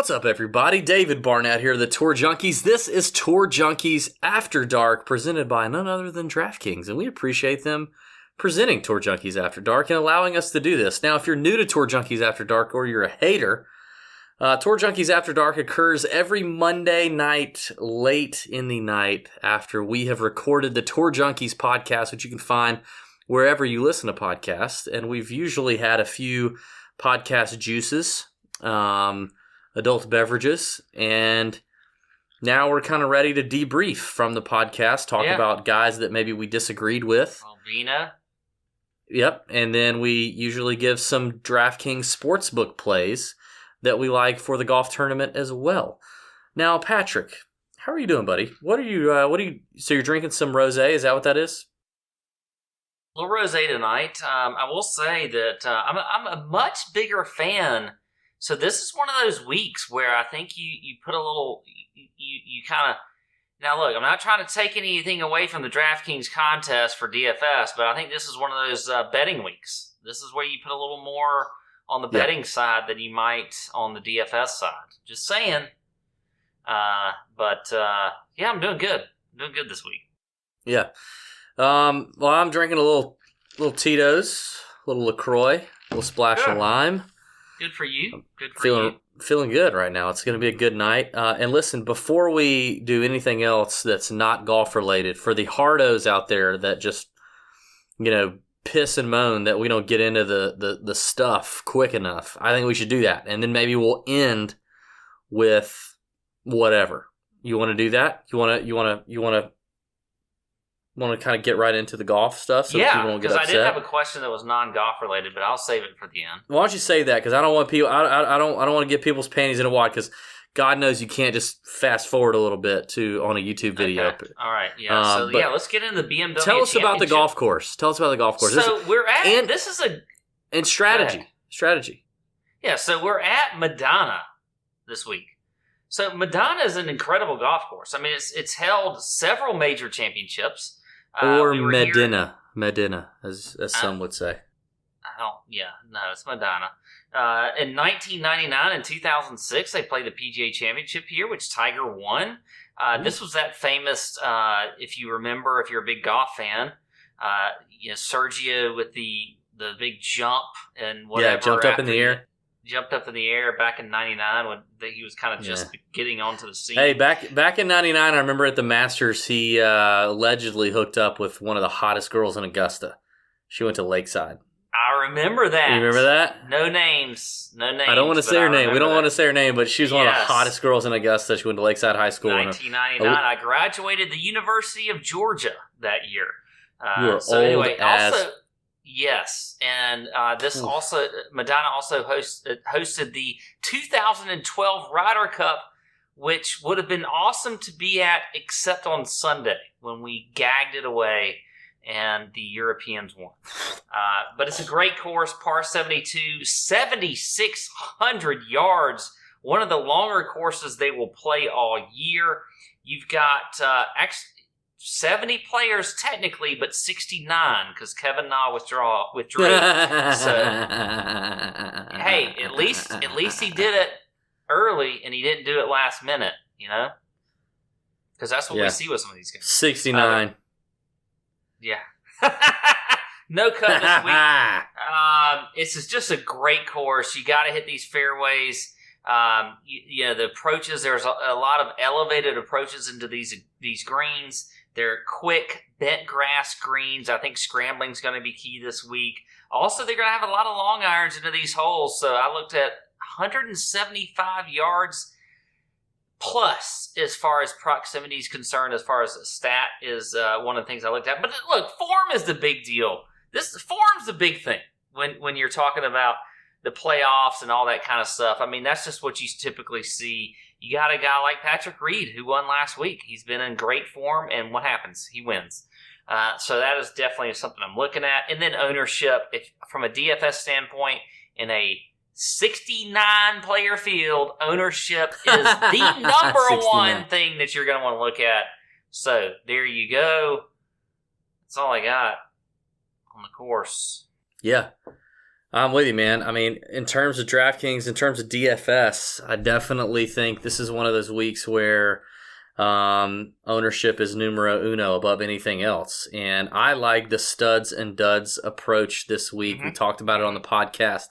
What's up, everybody? David Barnett here, the Tour Junkies. This is Tour Junkies After Dark, presented by none other than DraftKings, and we appreciate them presenting Tour Junkies After Dark and allowing us to do this. Now, if you're new to Tour Junkies After Dark or you're a hater, Tour Junkies After Dark occurs every Monday night, late in the night, after we have recorded the Tour Junkies podcast, which you can find wherever you listen to podcasts. And we've usually had a few podcast juices, adult beverages, and now we're kind of ready to debrief from the podcast, talk about guys that maybe we disagreed with. Medinah. Yep, and then we usually give some DraftKings Sportsbook plays that we like for the golf tournament as well. Now, Patrick, how are you doing, buddy? So you're drinking some rosé, is that what that is? A little rosé tonight. I will say that I'm a much bigger fan. So this is one of those weeks where I think you put a little, you kind of, now look, I'm not trying to take anything away from the DraftKings contest for DFS, but I think this is one of those betting weeks. This is where you put a little more on the betting side than you might on the DFS side. Just saying. But I'm doing good. I'm doing good this week. Yeah. Well, I'm drinking a little Tito's, a little LaCroix, a little splash of lime. Good for you. Good for you. Feeling good right now. It's going to be a good night. And listen, before we do anything else that's not golf related, for the hardos out there that just, piss and moan that we don't get into the stuff quick enough, I think we should do that. And then maybe we'll end with whatever. You want to do that? You want to kind of get right into the golf stuff so people won't get upset? Yeah, because I did have a question that was non-golf related, but I'll save it for the end. Why don't you say that? Because I don't want people. I don't want to get people's panties in a wad. Because God knows you can't just fast forward a little bit on a YouTube video. Okay. All right. Yeah. Let's get into the BMW. Tell us about the golf course. So this is a and strategy. Strategy. Yeah. So we're at Medinah this week. So Medinah is an incredible golf course. I mean, it's held several major championships. Or Medinah, as some would say. It's Medinah. In 1999 and 2006, they played the PGA Championship here, which Tiger won. This was that famous, if you remember, if you're a big golf fan, Sergio with the big jump and whatever. Yeah, jumped up in the air. Jumped up in the air back in 99 when he was kind of just getting onto the scene. Hey, back in 99, I remember at the Masters, he allegedly hooked up with one of the hottest girls in Augusta. She went to Lakeside. I remember that. You remember that? No names. I don't want to say her name. We don't want to say her name, but she was one of the hottest girls in Augusta. She went to Lakeside High School. 1999. I graduated the University of Georgia that year. You were old as... Yes, and Medinah also hosted the 2012 Ryder Cup, which would have been awesome to be at, except on Sunday when we gagged it away and the Europeans won. But it's a great course, par 72, 7,600 yards, one of the longer courses they will play all year. You've got 70 players technically, but 69 because Kevin Na withdrew. So, hey, at least he did it early and he didn't do it last minute, because that's what we see with some of these guys. 69. No cut this week. It's just a great course. You got to hit these fairways. The approaches. There's a lot of elevated approaches into these greens. They're quick, bent grass greens. I think scrambling's going to be key this week. Also, they're going to have a lot of long irons into these holes. So I looked at 175 yards plus as far as proximity is concerned, as far as the stat is one of the things I looked at. But look, form is the big deal. Form's the big thing when you're talking about the playoffs and all that kind of stuff. I mean, that's just what you typically see. You got a guy like Patrick Reed who won last week. He's been in great form, and what happens? He wins. So that is definitely something I'm looking at. And then ownership, from a DFS standpoint, in a 69-player field, ownership is the number one thing that you're going to want to look at. So there you go. That's all I got on the course. Yeah. I'm with you, man. I mean, in terms of DraftKings, in terms of DFS, I definitely think this is one of those weeks where ownership is numero uno above anything else. And I like the studs and duds approach this week. We talked about it on the podcast.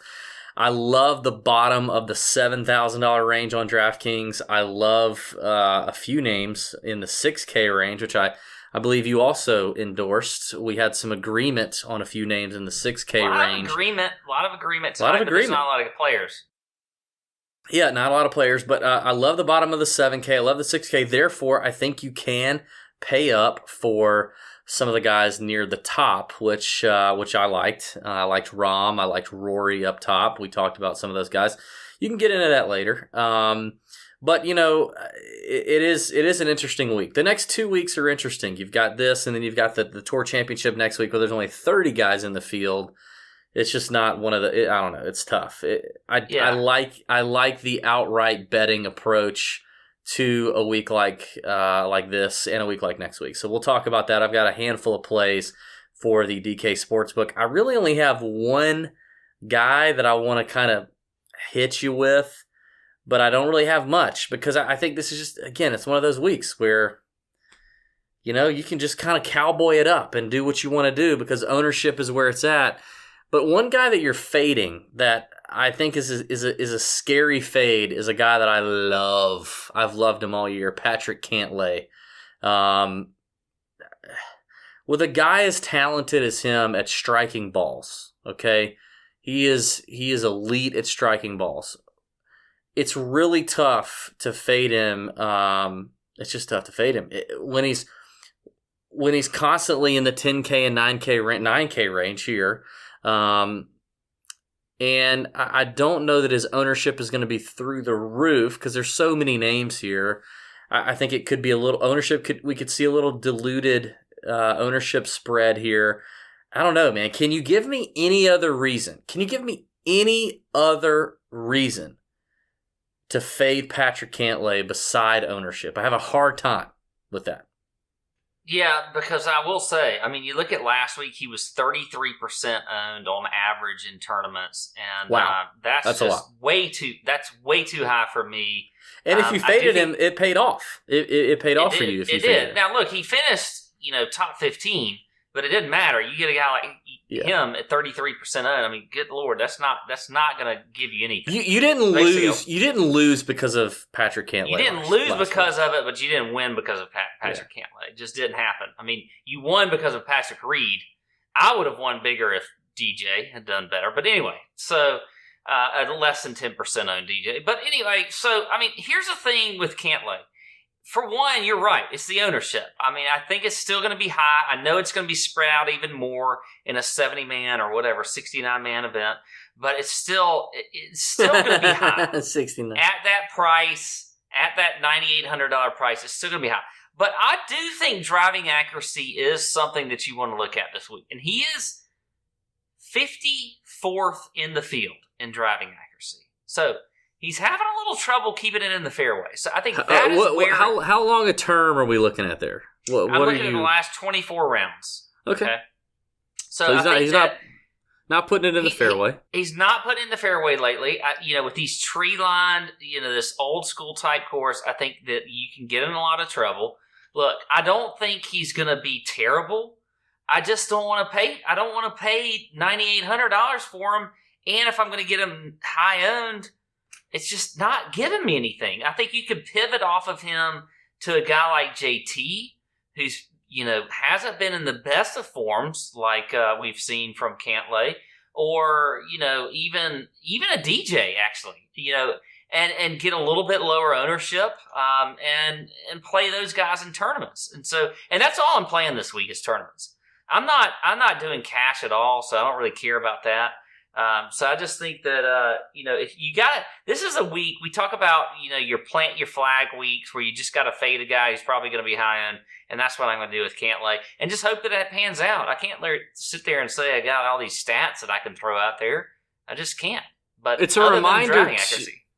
I love the bottom of the $7,000 range on DraftKings. I love a few names in the 6K range, which I believe you also endorsed. We had some agreement on a few names in the 6K range. A lot of agreement. A lot of agreement. There's not a lot of players. Yeah, not a lot of players, but I love the bottom of the 7K. I love the 6K. Therefore, I think you can pay up for some of the guys near the top, which I liked. I liked Rahm. I liked Rory up top. We talked about some of those guys. You can get into that later. But, you know, it is an interesting week. The next 2 weeks are interesting. You've got this, and then you've got the Tour Championship next week where there's only 30 guys in the field. It's just not one of the. I don't know. It's tough. I like the outright betting approach to a week like this and a week like next week. So we'll talk about that. I've got a handful of plays for the DK Sportsbook. I really only have one guy that I want to kind of hit you with, but I don't really have much because I think this is just, again, it's one of those weeks where, you know, you can just kind of cowboy it up and do what you want to do because ownership is where it's at. But one guy that you're fading that I think is a scary fade is a guy that I love. I've loved him all year, Patrick Cantlay. With a guy as talented as him at striking balls, okay, he is elite at striking balls. It's really tough to fade him. It's just tough to fade him when he's constantly in the 10K and 9K range here. And I don't know that his ownership is going to be through the roof because there's so many names here. I think it could be a little ownership. We could see a little diluted ownership spread here. I don't know, man. Can you give me any other reason? Can you give me any other reason to fade Patrick Cantlay beside ownership? I have a hard time with that. Yeah, because I will say, I mean, you look at last week, he was 33% owned on average in tournaments, and wow, that's just a lot. Way too high for me. And if you faded him, it paid off. It paid off for you if you faded him. Now look, he finished, top 15, but it didn't matter. You get a guy like him at 33% owned. I mean, good Lord, that's not going to give you anything. You didn't lose. You didn't lose because of Patrick Cantlay. You didn't lose because of it, but you didn't win because of Patrick Cantlay. It just didn't happen. I mean, you won because of Patrick Reed. I would have won bigger if DJ had done better. But anyway, so less than 10% owned DJ. But anyway, so I mean, here's the thing with Cantlay. For one, you're right. It's the ownership. I mean, I think it's still going to be high. I know it's going to be spread out even more in a 70-man or whatever, 69-man event. But it's still going to be high. 69. At that price, at that $9,800 price, it's still going to be high. But I do think driving accuracy is something that you want to look at this week. And he is 54th in the field in driving accuracy. So he's having a little trouble keeping it in the fairway. So I think that is where... How long a term are we looking at there? I'm looking at the last 24 rounds. Okay. So he's not putting it in the fairway. He's not putting it in the fairway lately. With these tree-lined, this old-school type course, I think that you can get in a lot of trouble. Look, I don't think he's going to be terrible. I just don't want to pay... I don't want to pay $9,800 for him. And if I'm going to get him high-owned... It's just not giving me anything. I think you could pivot off of him to a guy like JT, who's, hasn't been in the best of forms like we've seen from Cantlay, or, even a DJ, actually, and get a little bit lower ownership and play those guys in tournaments. And that's all I'm playing this week is tournaments. I'm not doing cash at all, so I don't really care about that. So I just think that, if you this is a week we talk about, your plant your flag weeks where you just got to fade a guy who's probably going to be high end. And that's what I'm going to do with Cantlay and just hope that it pans out. I can't sit there and say I got all these stats that I can throw out there. I just can't. But it's a reminder.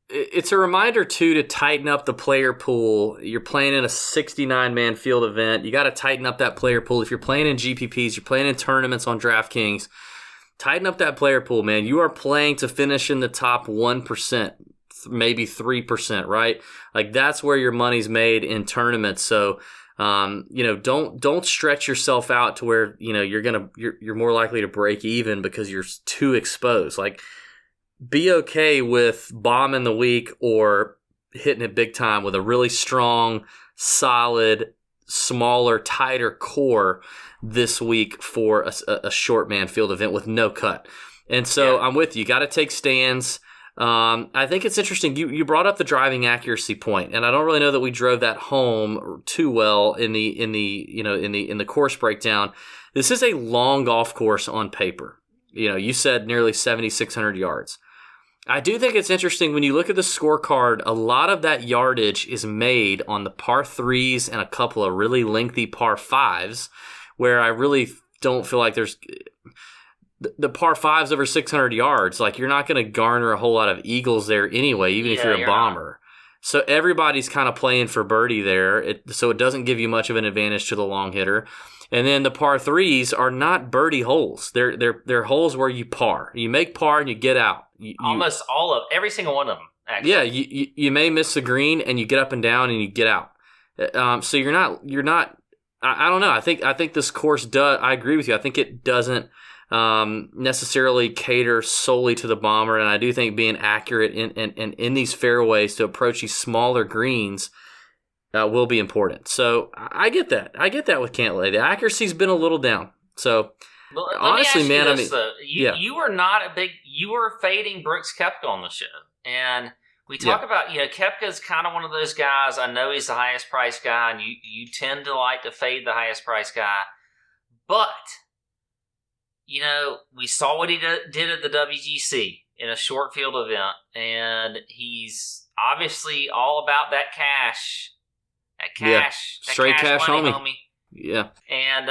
It's a reminder too to tighten up the player pool. You're playing in a 69-man field event. You got to tighten up that player pool. If you're playing in GPPs, you're playing in tournaments on DraftKings. tighten up that player pool, man. You are playing to finish in the top 1%, maybe 3%, right? Like that's where your money's made in tournaments. So, don't stretch yourself out to where, you're more likely to break even because you're too exposed. Like, be okay with bombing the week or hitting it big time with a really strong, solid, smaller, tighter core this week for a short man field event with no cut. And so I'm with you. Got to take stands. I think it's interesting. You brought up the driving accuracy point, and I don't really know that we drove that home too well in the course breakdown. This is a long golf course on paper. You said nearly 7,600 yards. I do think it's interesting when you look at the scorecard, a lot of that yardage is made on the par 3s and a couple of really lengthy par 5s, where I really don't feel like there's the par 5s over 600 yards. Like, you're not going to garner a whole lot of eagles there anyway, even if you're a bomber. So everybody's kind of playing for birdie there, so it doesn't give you much of an advantage to the long hitter. And then the par 3s are not birdie holes. They're holes where you par. You make par and you get out. Almost every single one of them, actually. Yeah, you may miss the green and you get up and down and you get out. So you're not. I don't know. I think this course does. I agree with you. I think it doesn't necessarily cater solely to the bomber, and I do think being accurate in these fairways to approach these smaller greens will be important. So I get that. I get that with Cantlay. The accuracy's been a little down. So honestly, man, you were fading Brooks Koepka on the show, and we talk about, Koepka's kind of one of those guys. I know he's the highest priced guy, and you tend to like to fade the highest priced guy, but we saw what he did at the WGC in a short field event, and he's obviously all about that cash. Straight cash, homie. Yeah. And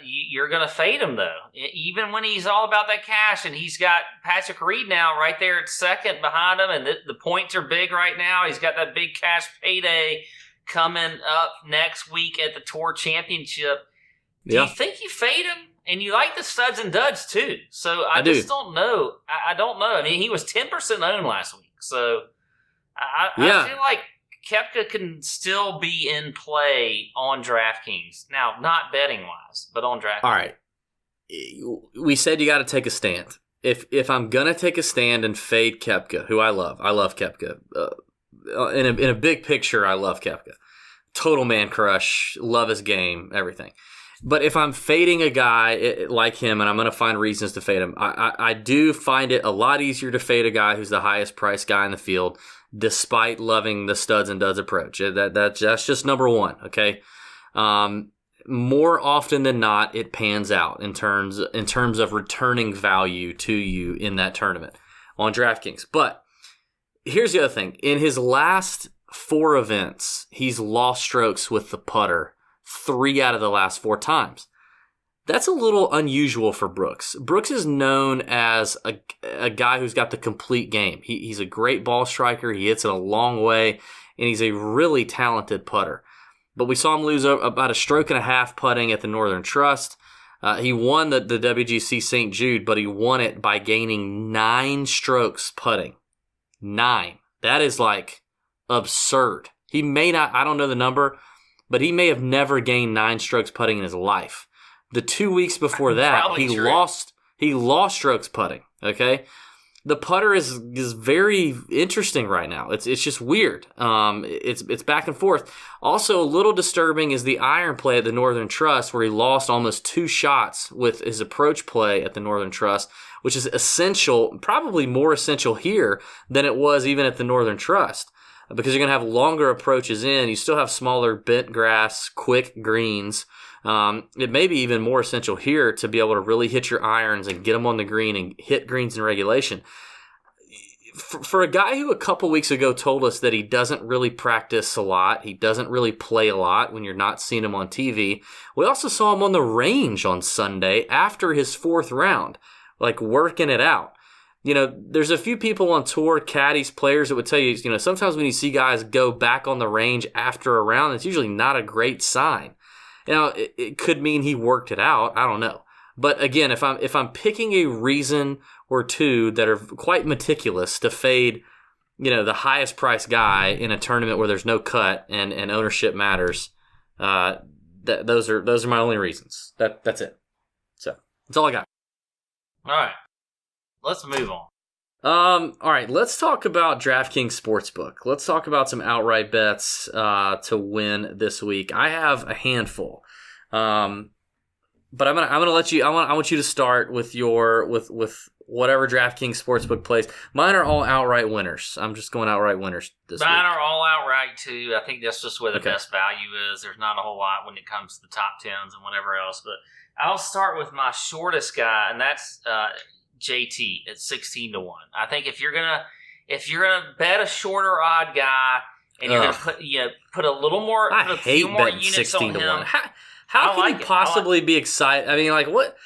you're going to fade him, though. Even when he's all about that cash, and he's got Patrick Reed now right there at second behind him, and the points are big right now. He's got that big cash payday coming up next week at the Tour Championship. Do you think you fade him? And you like the studs and duds, too. So I just don't know. I don't know. I mean, he was 10% owned last week. So I feel like Koepka can still be in play on DraftKings. Now, not betting-wise, but on DraftKings. All right. We said you got to take a stand. If I'm going to take a stand and fade Koepka, who I love Koepka. In a big picture, I love Koepka. Total man crush, love his game, everything. But if I'm fading a guy like him, and I'm going to find reasons to fade him, I do find it a lot easier to fade a guy who's the highest priced guy in the field, despite loving the studs and duds approach. That's just number one, okay? More often than not, it pans out in terms of returning value to you in that tournament on DraftKings. But here's the other thing. In his last 4 events, he's lost strokes with the putter 3 out of the last 4 times. That's a little unusual for Brookes. Brookes is known as a guy who's got the complete game. He's a great ball striker. He hits it a long way, and he's a really talented putter. But we saw him lose about a stroke and a half putting at the Northern Trust. He won the WGC St. Jude, but he won it by gaining 9 strokes putting. 9. That is like absurd. He may not, I don't know the number, but he may have never gained 9 strokes putting in his life. The 2 weeks before that, he lost strokes putting. Okay, the putter is very interesting right now. It's just weird. It's back and forth. Also, a little disturbing is the iron play at the Northern Trust, where he lost almost 2 shots with his approach play at the Northern Trust, which is essential, probably more essential here than it was even at the Northern Trust. Because you're going to have longer approaches in. You still have smaller bent grass, quick greens. It may be even more essential here to be able to really hit your irons and get them on the green and hit greens in regulation. For a guy who a couple weeks ago told us that he doesn't really practice a lot, he doesn't really play a lot when you're not seeing him on TV, we also saw him on the range on Sunday after his 4th round, like working it out. There's a few people on tour, caddies, players that would tell you, sometimes when you see guys go back on the range after a round, it's usually not a great sign. Now, it could mean he worked it out. I don't know. But again, if I'm picking a reason or two that are quite meticulous to fade, the highest priced guy in a tournament where there's no cut and ownership matters, those are my only reasons. That's it. So that's all I got. All right, let's move on. All right, let's talk about DraftKings Sportsbook. Let's talk about some outright bets to win this week. I have a handful, but I'm gonna let you. I want you to start with with whatever DraftKings Sportsbook plays. Mine are all outright winners. I'm just going outright winners this week. Mine are all outright too. I think that's just where the best value is. There's not a whole lot when it comes to the top tens and whatever else. But I'll start with my shortest guy, and that's JT at 16-1. I think if you're gonna bet a shorter odd guy and you're gonna put a little more, I hate betting 16-1. How can you possibly be excited? I mean, like, what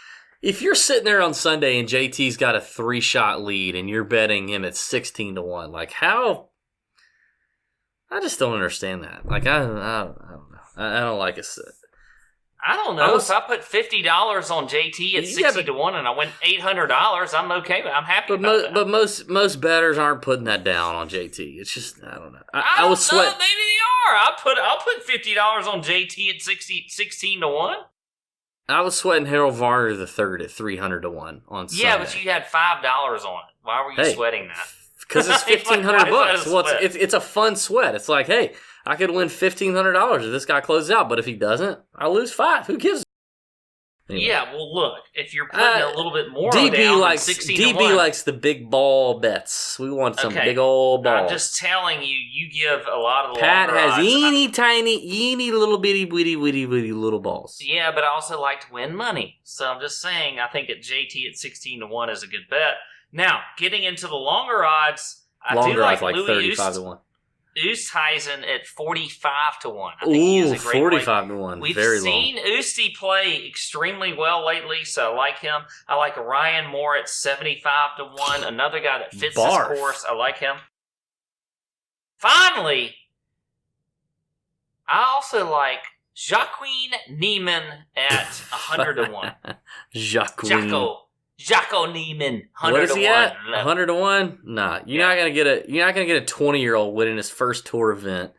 if you're sitting there on Sunday and JT's got a 3-shot lead and you're betting him at 16-1? Like, how? I just don't understand that. Like, I don't know. I don't like it. I don't know. If I put $50 on JT at 60-1 and I win $800, I'm okay. I'm happy about that. But most bettors aren't putting that down on JT. It's just, I don't know. I was sweating. Maybe they are. I'll put $50 on JT at 16-1. I was sweating Harold Varner III at 300-1 on Sunday. Yeah, but you had $5 on it. Why were you sweating that? Because it's $1,500. Well, it's a fun sweat. It's like, hey, I could win $1,500 if this guy closes out, but if he doesn't, I lose $5. Who gives? Anyway. Yeah, well, look, if you're putting a little bit more DB down likes 16-1. DB likes the big ball bets. We want some big old balls. I'm just telling you, you give a lot of the Pat longer has odds. eeny little bitty little balls. Yeah, but I also like to win money. So I'm just saying, I think at JT at 16-1 is a good bet. Now, getting into the longer odds, I do like Louis 35-1. Oosthuizen at 45-1. I think he is a great 45-1. We've Very seen Oosty play extremely well lately, so I like him. I like Ryan Moore at 75-1. Another guy that fits this course. I like him. Finally, I also like Joaquin Niemann at 100-1. Jocko Niemann, 100-1. What is he at? 100-1? Nah, you're not gonna get a 20-year-old winning his first tour event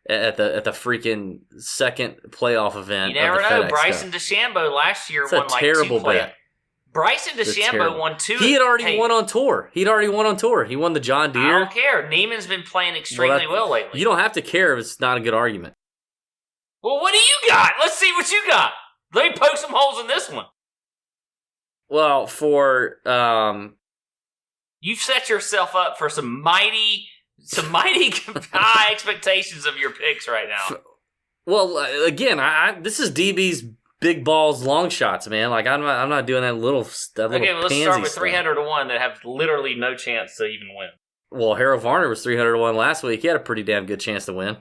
at the freaking second playoff event. You never know. FedEx Bryson Cup. DeChambeau last year It's won a terrible 2 bet. Bryson DeChambeau won 2. He had already won on tour. He won the John Deere. I don't care. Niemann's been playing extremely well lately. You don't have to care if it's not a good argument. Well, what do you got? Let's see what you got. Let me poke some holes in this one. Well, you've set yourself up for some mighty high expectations of your picks right now. Well, again, this is DB's big balls long shots, man. Like I'm not doing that little Okay, well, let's start with 300-1 that have literally no chance to even win. Well, Harold Varner was 300-1 last week. He had a pretty damn good chance to win.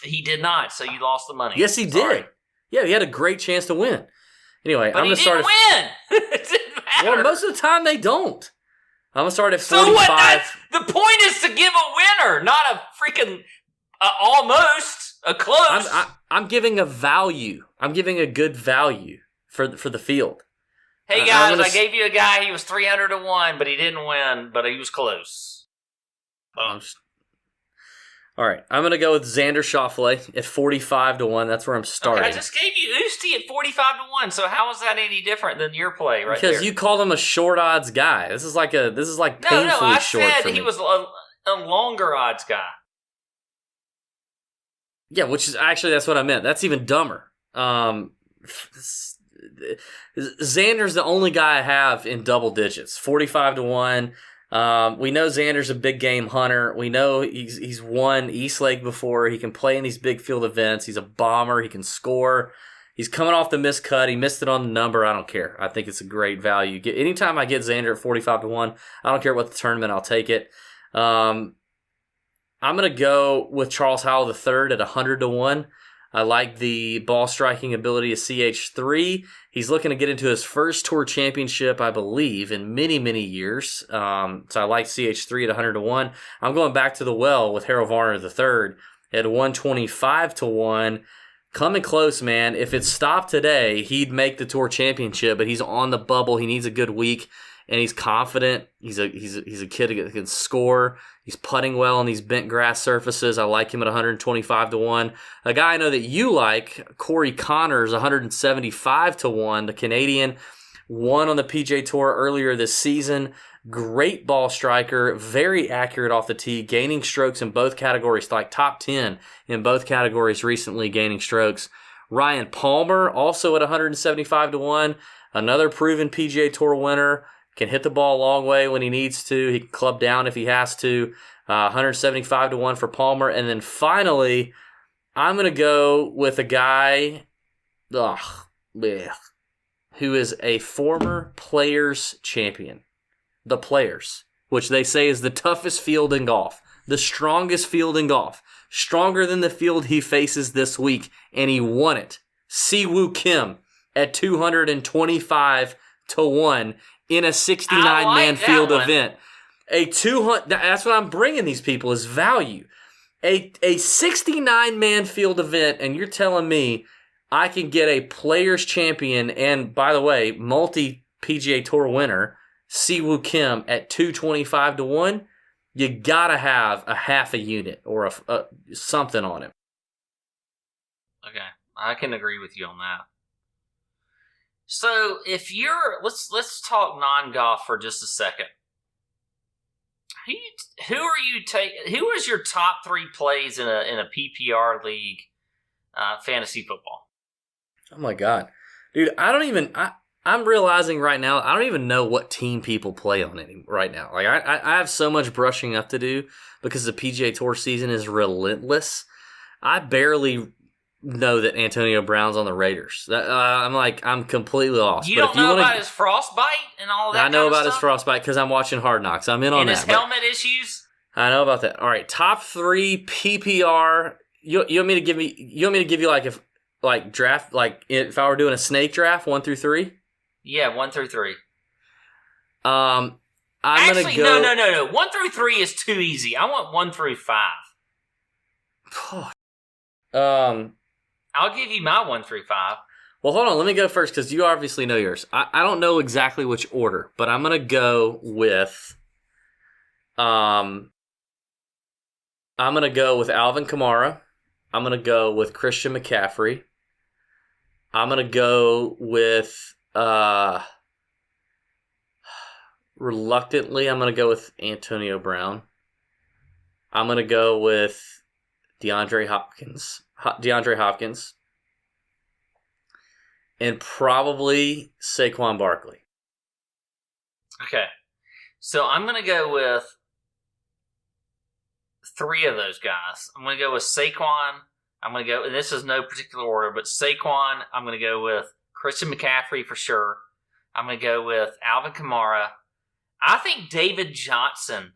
He did not, so you lost the money. Yes, he did. Yeah, he had a great chance to win. Anyway, but I'm going to start. Win. It didn't matter. Well, most of the time they don't. I'm going to start at 45. So what? The point is to give a winner, not a freaking almost a close. I'm giving a value. I'm giving a good value for the field. Hey guys, I gave you a guy. He was 300-1, but he didn't win. But he was close. All right, I'm going to go with Xander Schauffele at 45-1. That's where I'm starting. Okay, I just gave you Usti at 45-1. So how is that any different than your play right there? Because you called him a short odds guy. This is like painfully I short said for me. He was a longer odds guy. Yeah, which is actually that's what I meant. That's even dumber. Xander's the only guy I have in double digits, 45-1. We know Xander's a big game hunter. We know he's won East Lake before. He can play in these big field events. He's a bomber. He can score. He's coming off the missed cut. He missed it on the number. I don't care. I think it's a great value. Anytime I get Xander at 45-1, I don't care what the tournament. I'll take it. I'm going to go with Charles Howell III at 100-1. I like the ball striking ability of CH3. He's looking to get into his first Tour Championship, I believe, in many, many years. So I like CH3 at 100-1. I'm going back to the well with Harold Varner III at 125-1. Coming close, man. If it stopped today, he'd make the Tour Championship, but he's on the bubble. He needs a good week, and he's confident. He's a kid that can score. He's putting well on these bent grass surfaces. I like him at 125-1. A guy I know that you like, Corey Connors, 175-1. The Canadian won on the PGA Tour earlier this season. Great ball striker, very accurate off the tee, gaining strokes in both categories, like top 10 in both categories recently, gaining strokes. Ryan Palmer, also at 175-1, another proven PGA Tour winner, can hit the ball a long way when he needs to. He can club down if he has to. 175-1 for Palmer. And then finally, I'm going to go with a guy who is a former Players champion. The Players, which they say is the toughest field in golf, the strongest field in golf, stronger than the field he faces this week, and he won it. Siwoo Kim at 225-1 in a 69-man field event. That's what I'm bringing these people is value. A 69-man field event, and you're telling me I can get a Players champion and, by the way, multi-PGA Tour winner, Siwoo Kim at 225-1, you gotta have a half a unit or a something on him. Okay, I can agree with you on that. So if you're let's talk non-golf for just a second. Who is your top 3 plays in a PPR league, fantasy football? Oh my god, dude! I'm realizing right now, I don't even know what team people play on right now. Like I have so much brushing up to do because the PGA Tour season is relentless. I barely know that Antonio Brown's on the Raiders. I'm completely lost. You don't know about his frostbite and all that. I know about his frostbite because I'm watching Hard Knocks. I'm in on that. And his helmet issues. I know about that. All right, top 3 PPR. You want me to give you draft if I were doing a snake draft 1 through 3. Yeah, 1 through 3. I'm Actually, gonna go. No. 1 through 3 is too easy. I want 1 through 5. I'll give you my 1 through 5. Well, hold on. Let me go first because you obviously know yours. I don't know exactly which order, but I'm gonna go with. I'm gonna go with Alvin Kamara. I'm gonna go with Christian McCaffrey. I'm gonna go with. Reluctantly, I'm going to go with Antonio Brown. I'm going to go with DeAndre Hopkins. And probably Saquon Barkley. Okay. So I'm going to go with 3 of those guys. I'm going to go with Saquon. And this is no particular order, but Saquon, I'm going to go with Christian McCaffrey for sure. I'm going to go with Alvin Kamara. I think David Johnson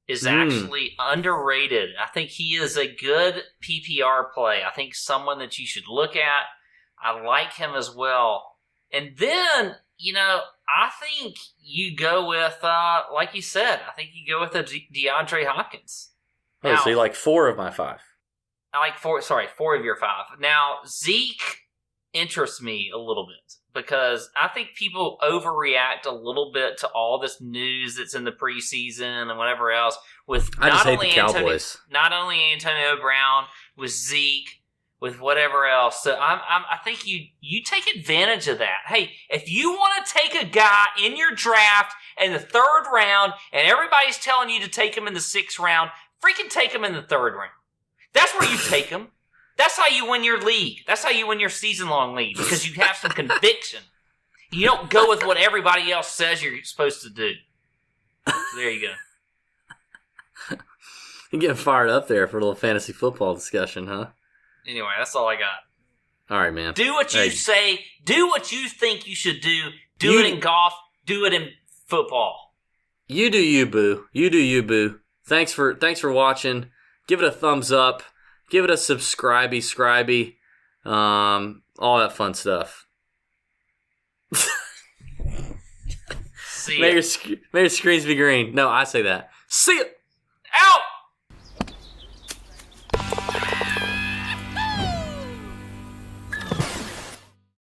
is actually underrated. I think he is a good PPR play. I think someone that you should look at. I like him as well. And then, I think you go with, like you said, I think you go with DeAndre Hopkins. Oh, so you like 4 of my 5. I like 4 of your 5. Now, Zeke interests me a little bit because I think people overreact a little bit to all this news that's in the preseason and whatever else with I just hate the Cowboys. Not only Antonio Brown, with Zeke, with whatever else. So I think you take advantage of that. Hey, if you want to take a guy in your draft in the 3rd round and everybody's telling you to take him in the 6th round, freaking take him in the 3rd round. That's where you take him. That's how you win your league. That's how you win your season-long league, because you have some conviction. You don't go with what everybody else says you're supposed to do. So there you go. You're getting fired up there for a little fantasy football discussion, huh? Anyway, that's all I got. All right, man. Do what you say. Do what you think you should do. Do it in golf. Do it in football. You do you, boo. You do you, boo. Thanks for watching. Give it a thumbs up. Give it a subscribey, all that fun stuff. See ya. May your screens be green. No, I say that. See ya.